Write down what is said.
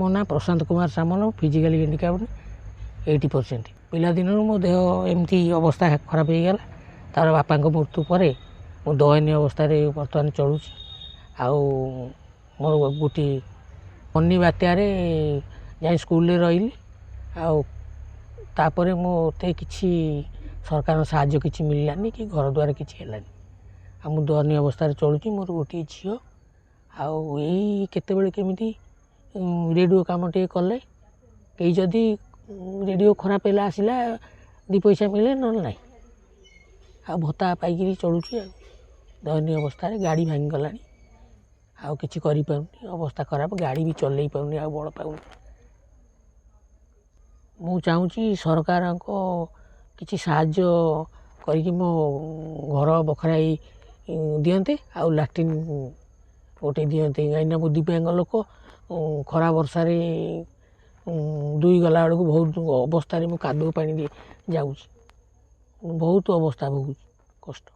ମୋ ନାଁ ପ୍ରଶାନ୍ତ କୁମାର ସାମଲ, ଫିଜିକାଲି ହ୍ୟାଣ୍ଡିକ୍ୟାପ୍ଡ 80%। ପିଲାଦିନରୁ ମୋ ଦେହ ଏମିତି ଅବସ୍ଥା ଖରାପ ହେଇଗଲା। ତା'ର ବାପାଙ୍କ ମୃତ୍ୟୁ ପରେ ମୁଁ ଦୟନୀୟ ଅବସ୍ଥାରେ ବର୍ତ୍ତମାନ ଚଳୁଛି। ଆଉ ମୋର ଗୋଟିଏ ଫନି ବାତ୍ୟାରେ ଯାଇ ସ୍କୁଲରେ ରହିଲି। ଆଉ ତାପରେ ମୋତେ କିଛି ସରକାରଙ୍କ ସାହାଯ୍ୟ କିଛି ମିଳିଲାନି କି ଘର ଦ୍ୱାର କିଛି ହେଲାନି। ଆଉ ମୁଁ ଦୟନୀୟ ଅବସ୍ଥାରେ ଚଳୁଛି। ମୋର ଗୋଟିଏ ଝିଅ। ଆଉ ଏଇ କେତେବେଳେ କେମିତି ରେଡ଼ିଓ କାମ ଟିକେ କଲେ, କେହି ଯଦି ରେଡ଼ିଓ ଖରାପ ହେଲା ଆସିଲା 2 ପଇସା ମିଳେ, ନହେଲେ ନାହିଁ। ଆଉ ଭତ୍ତା ପାଇକିରି ଚଳୁଛି। ଆଉ ଦୟନୀୟ ଅବସ୍ଥାରେ ଗାଡ଼ି ଭାଙ୍ଗିଗଲାଣି, ଆଉ କିଛି କରିପାରୁନି। ଅବସ୍ଥା ଖରାପ, ଗାଡ଼ି ବି ଚଲେଇ ପାରୁନି, ଆଉ ବଳ ପାଉନି। ମୁଁ ଚାହୁଁଛି ସରକାରଙ୍କ କିଛି ସାହାଯ୍ୟ କରିକି ମୋ ଘର ବଖରାଇ ଦିଅନ୍ତେ, ଆଉ ଲାଟ୍ରିନ୍ ଗୋଟେ ଦିଅନ୍ତେ। କାହିଁକିନା ମୁଁ ଦିବ୍ୟାଙ୍ଗ ଲୋକ, ଖରା ବର୍ଷାରେ ଦୁଇ ଗଲା ବେଳକୁ ବହୁତ ଅବସ୍ଥାରେ ମୁଁ କାଦୁଅ ପାଣିରେ ଯାଉଛି, ବହୁତ ଅବସ୍ଥା ଭୋଗୁଛି, କଷ୍ଟ।